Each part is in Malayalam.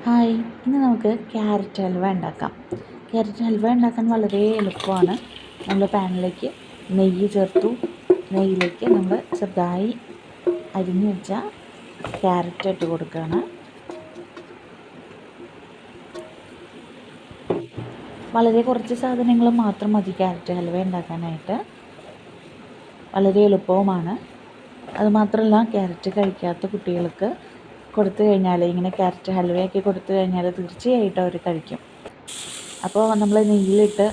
ഹായ്, ഇന്ന് നമുക്ക് ക്യാരറ്റ് ഹൽവ ഉണ്ടാക്കാം. ക്യാരറ്റ് ഹൽവ ഉണ്ടാക്കാൻ വളരെ എളുപ്പമാണ്. നമ്മൾ പാനിലേക്ക് നെയ്യ് ചേർത്തു. നെയ്യിലേക്ക് നമ്മൾ ചെറുതായി അരിഞ്ഞു വെച്ച ക്യാരറ്റ് ഇട്ട് കൊടുക്കുകയാണ്. വളരെ കുറച്ച് സാധനങ്ങൾ മാത്രം മതി ക്യാരറ്റ് ഹൽവ ഉണ്ടാക്കാനായിട്ട്. വളരെ എളുപ്പവുമാണ്. അതുമാത്രമല്ല, ക്യാരറ്റ് കഴിക്കാത്ത കുട്ടികൾക്ക് കൊടുത്തു കഴിഞ്ഞാൽ, ഇങ്ങനെ ക്യാരറ്റ് ഹൽവയൊക്കെ കൊടുത്തു കഴിഞ്ഞാൽ തീർച്ചയായിട്ടും അവർ കഴിക്കും. അപ്പോൾ നമ്മൾ നെയ്യിലിട്ട്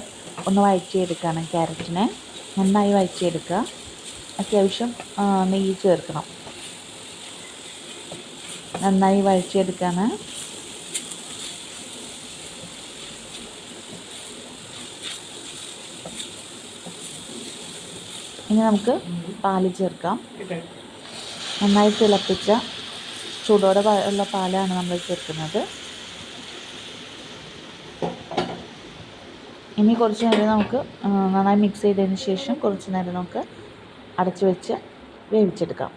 ഒന്ന് വഴറ്റിയെടുക്കുകയാണ്. ക്യാരറ്റിനെ നന്നായി വഴറ്റിയെടുക്കുക. അത്യാവശ്യം നെയ്യ് ചേർക്കണം. നന്നായി വഴറ്റിയെടുക്കുകയാണ്. ഇനി നമുക്ക് പാല് ചേർക്കാം. നന്നായി തിളപ്പിച്ച ചൂടോടെ ഉള്ള പാലാണ് നമ്മൾ ചേർക്കുന്നത്. ഇനി കുറച്ച് നേരം നമുക്ക് നന്നായി മിക്സ് ചെയ്തതിന് ശേഷം കുറച്ച് നേരം നമുക്ക് അടച്ചു വെച്ച് വേവിച്ചെടുക്കാം.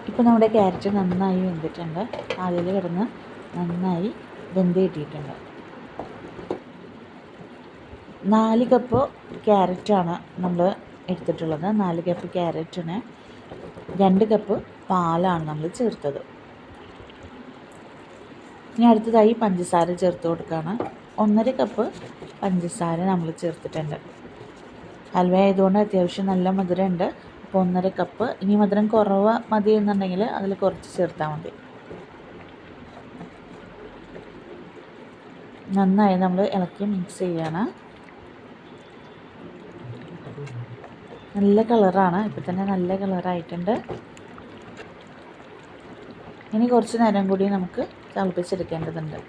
ഇപ്പോൾ നമ്മുടെ ക്യാരറ്റ് നന്നായി വെന്തിട്ടുണ്ട്. അതിൽ കിടന്ന് നന്നായി വെന്ത് കിട്ടിയിട്ടുണ്ട്. 4 കപ്പ് ക്യാരറ്റാണ് നമ്മൾ എടുത്തിട്ടുള്ളത്. 4 കപ്പ് ക്യാരറ്റിന് 2 കപ്പ് പാലാണ് നമ്മൾ ചേർത്തത്. ഇനി അടുത്തതായി പഞ്ചസാര ചേർത്ത് കൊടുക്കുകയാണ്. 1.5 കപ്പ് പഞ്ചസാര നമ്മൾ ചേർത്തിട്ടുണ്ട്. ഹൽവ ആയതുകൊണ്ട് അത്യാവശ്യം നല്ല മധുരമുണ്ട്. അപ്പോൾ 1.5 കപ്പ്. ഇനി മധുരം കുറവ് മതി എന്നുണ്ടെങ്കിൽ അതിൽ കുറച്ച് ചേർത്താൽ മതി. നന്നായി നമ്മൾ ഇളക്കി മിക്സ് ചെയ്യണം. നല്ല കളറാണ്. ഇപ്പം തന്നെ നല്ല കളറായിട്ടുണ്ട്. ഇനി കുറച്ച് നേരം കൂടി നമുക്ക് തിളപ്പിച്ചെടുക്കേണ്ടതുണ്ട്.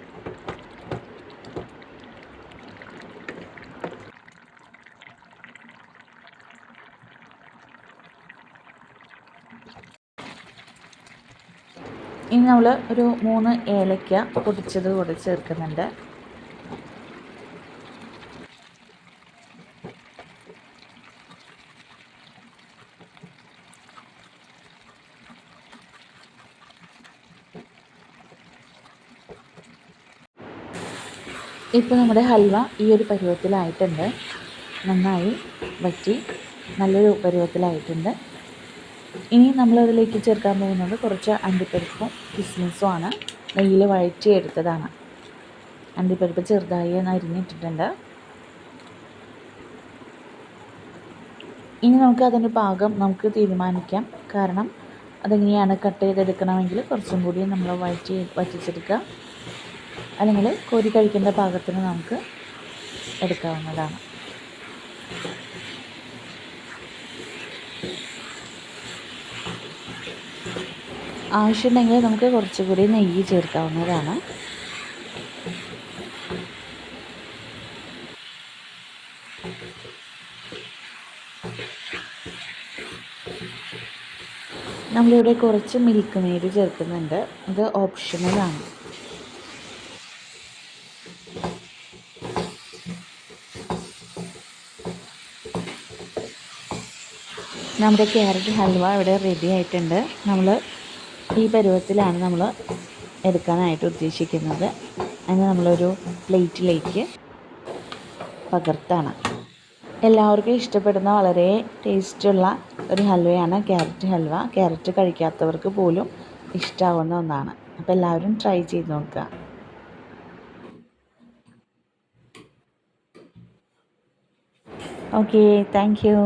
ഇനി നമ്മൾ ഒരു 3 ഏലക്ക പൊടിച്ചത് കൂടെ ചേർക്കുന്നുണ്ട്. ഇപ്പോൾ നമ്മുടെ ഹൽവ ഈ ഒരു പരുവത്തിലായിട്ടുണ്ട്. നന്നായി വറ്റി നല്ലൊരു പരുവത്തിലായിട്ടുണ്ട്. ഇനി നമ്മളതിലേക്ക് ചേർക്കാൻ പോകുന്നത് കുറച്ച് അണ്ടിപ്പരിപ്പും കിസ്മിസുമാണ്. നെയ്യിൽ വഴറ്റിയെടുത്തതാണ്. അണ്ടിപ്പരിപ്പ് ചെറുതായി അരിഞ്ഞിട്ടിട്ടുണ്ട്. ഇനി നമുക്ക് അതിൻ്റെ പാകം നമുക്ക് തീരുമാനിക്കാം. കാരണം അതെങ്ങനെയാണ് കട്ട് ചെയ്തെടുക്കണമെങ്കിൽ കുറച്ചും കൂടി നമ്മൾ വറ്റിച്ചെടുക്കുക. അല്ലെങ്കിൽ കോരി കഴിക്കേണ്ട പാകത്തിന് നമുക്ക് എടുക്കാവുന്നതാണ്. ആവശ്യമുണ്ടെങ്കിൽ നമുക്ക് കുറച്ചുകൂടി നെയ്യ് ചേർക്കാവുന്നതാണ്. നമ്മളിവിടെ കുറച്ച് മിൽക്ക് മെയ്ഡ് ചേർക്കുന്നുണ്ട്. ഇത് ഓപ്ഷണലാണ്. നമ്മുടെ ക്യാരറ്റ് ഹൽവ ഇവിടെ റെഡി ആയിട്ടുണ്ട്. നമ്മൾ ഈ പരുവത്തിലാണ് നമ്മൾ എടുക്കാനായിട്ട് ഉദ്ദേശിക്കുന്നത്. അതിന് നമ്മളൊരു പ്ലേറ്റിലേക്ക് പകർത്താണ്. എല്ലാവർക്കും ഇഷ്ടപ്പെടുന്ന വളരെ ടേസ്റ്റുള്ള ഒരു ഹൽവയാണ് ക്യാരറ്റ് ഹൽവ. ക്യാരറ്റ് കഴിക്കാത്തവർക്ക് പോലും ഇഷ്ടമാവുന്ന ഒന്നാണ്. അപ്പോൾ എല്ലാവരും ട്രൈ ചെയ്ത് നോക്കുക. Okay, thank you.